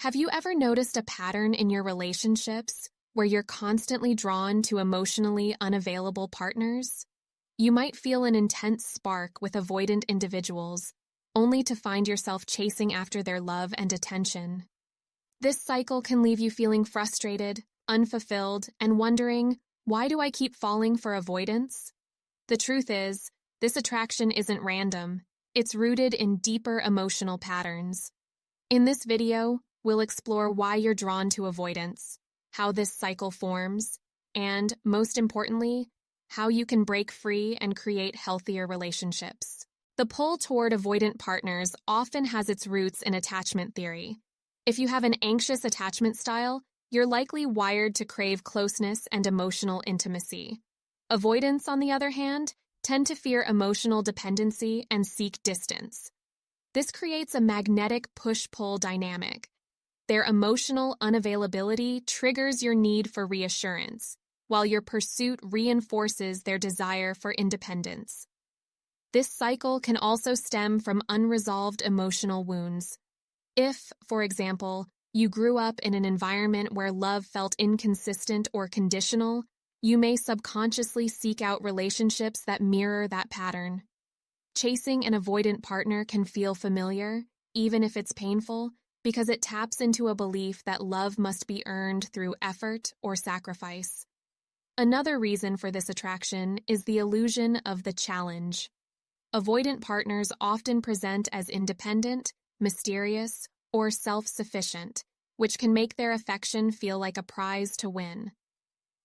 Have you ever noticed a pattern in your relationships where you're constantly drawn to emotionally unavailable partners? You might feel an intense spark with avoidant individuals, only to find yourself chasing after their love and attention. This cycle can leave you feeling frustrated, unfulfilled, and wondering, why do I keep falling for avoidance? The truth is, this attraction isn't random. It's rooted in deeper emotional patterns. In this video, we'll explore why you're drawn to avoidance, how this cycle forms, and, most importantly, how you can break free and create healthier relationships. The pull toward avoidant partners often has its roots in attachment theory. If you have an anxious attachment style, you're likely wired to crave closeness and emotional intimacy. Avoidants, on the other hand, tend to fear emotional dependency and seek distance. This creates a magnetic push-pull dynamic. Their emotional unavailability triggers your need for reassurance, while your pursuit reinforces their desire for independence. This cycle can also stem from unresolved emotional wounds. If, for example, you grew up in an environment where love felt inconsistent or conditional, you may subconsciously seek out relationships that mirror that pattern. Chasing an avoidant partner can feel familiar, even if it's painful, because it taps into a belief that love must be earned through effort or sacrifice. Another reason for this attraction is the illusion of the challenge. Avoidant partners often present as independent, mysterious, or self-sufficient, which can make their affection feel like a prize to win.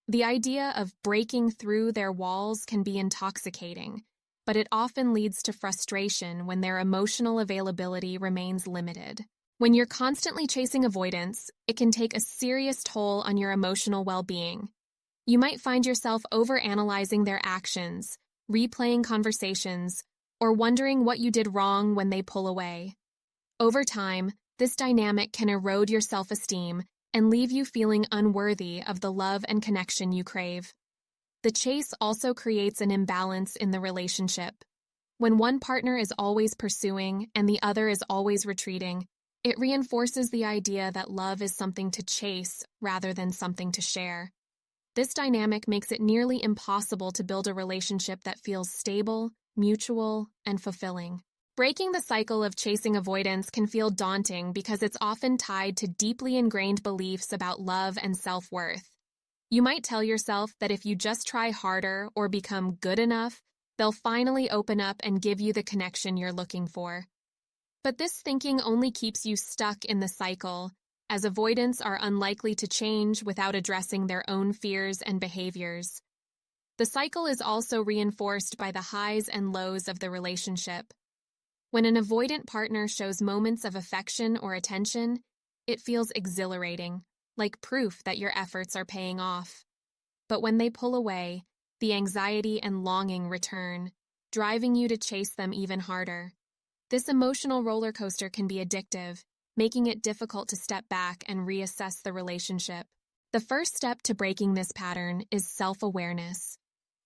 The idea of breaking through their walls can be intoxicating, but it often leads to frustration when their emotional availability remains limited. When you're constantly chasing avoidance, it can take a serious toll on your emotional well-being. You might find yourself overanalyzing their actions, replaying conversations, or wondering what you did wrong when they pull away. Over time, this dynamic can erode your self-esteem and leave you feeling unworthy of the love and connection you crave. The chase also creates an imbalance in the relationship. When one partner is always pursuing and the other is always retreating, it reinforces the idea that love is something to chase rather than something to share. This dynamic makes it nearly impossible to build a relationship that feels stable, mutual, and fulfilling. Breaking the cycle of chasing avoidance can feel daunting because it's often tied to deeply ingrained beliefs about love and self-worth. You might tell yourself that if you just try harder or become good enough, they'll finally open up and give you the connection you're looking for. But this thinking only keeps you stuck in the cycle, as avoidants are unlikely to change without addressing their own fears and behaviors. The cycle is also reinforced by the highs and lows of the relationship. When an avoidant partner shows moments of affection or attention, it feels exhilarating, like proof that your efforts are paying off. But when they pull away, the anxiety and longing return, driving you to chase them even harder. This emotional roller coaster can be addictive, making it difficult to step back and reassess the relationship. The first step to breaking this pattern is self-awareness.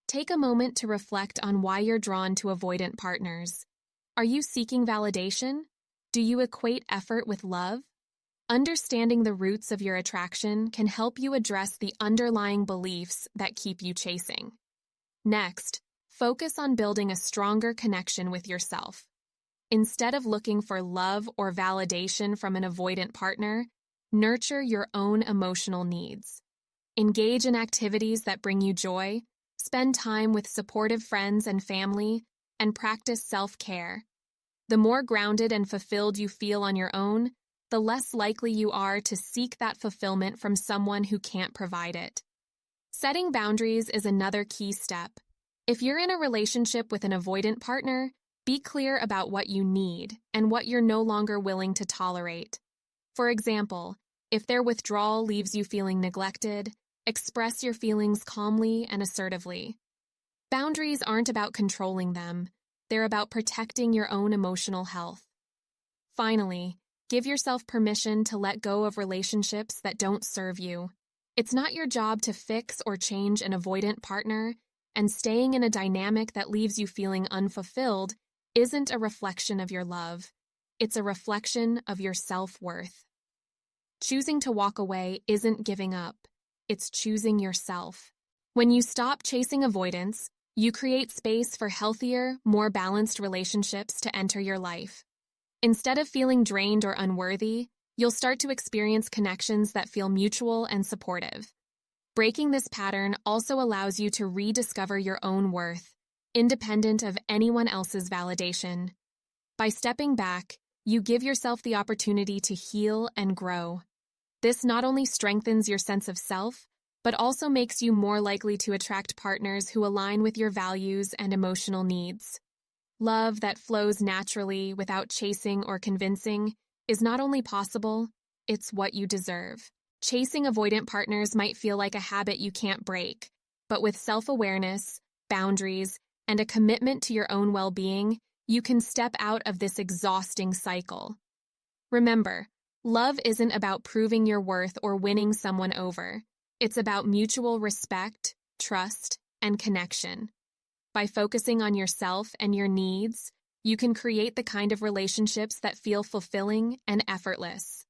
Take a moment to reflect on why you're drawn to avoidant partners. Are you seeking validation? Do you equate effort with love? Understanding the roots of your attraction can help you address the underlying beliefs that keep you chasing. Next, focus on building a stronger connection with yourself. Instead of looking for love or validation from an avoidant partner, nurture your own emotional needs. Engage in activities that bring you joy, spend time with supportive friends and family, and practice self-care. The more grounded and fulfilled you feel on your own, the less likely you are to seek that fulfillment from someone who can't provide it. Setting boundaries is another key step. If you're in a relationship with an avoidant partner, be clear about what you need and what you're no longer willing to tolerate. For example, if their withdrawal leaves you feeling neglected, express your feelings calmly and assertively. Boundaries aren't about controlling them. They're about protecting your own emotional health. Finally, give yourself permission to let go of relationships that don't serve you. It's not your job to fix or change an avoidant partner, and staying in a dynamic that leaves you feeling unfulfilled isn't a reflection of your love. It's a reflection of your self-worth. Choosing to walk away isn't giving up. It's choosing yourself. When you stop chasing avoidance, you create space for healthier, more balanced relationships to enter your life. Instead of feeling drained or unworthy, you'll start to experience connections that feel mutual and supportive. Breaking this pattern also allows you to rediscover your own worth, independent of anyone else's validation. By stepping back, you give yourself the opportunity to heal and grow. This not only strengthens your sense of self, but also makes you more likely to attract partners who align with your values and emotional needs. Love that flows naturally without chasing or convincing is not only possible, it's what you deserve. Chasing avoidant partners might feel like a habit you can't break, but with self-awareness, boundaries, and a commitment to your own well-being, you can step out of this exhausting cycle. Remember, love isn't about proving your worth or winning someone over. It's about mutual respect, trust, and connection. By focusing on yourself and your needs, you can create the kind of relationships that feel fulfilling and effortless.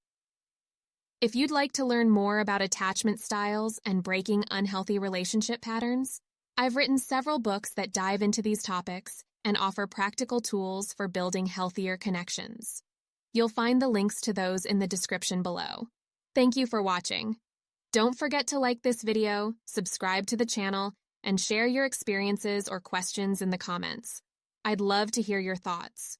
If you'd like to learn more about attachment styles and breaking unhealthy relationship patterns, I've written several books that dive into these topics and offer practical tools for building healthier connections. You'll find the links to those in the description below. Thank you for watching. Don't forget to like this video, subscribe to the channel, and share your experiences or questions in the comments. I'd love to hear your thoughts.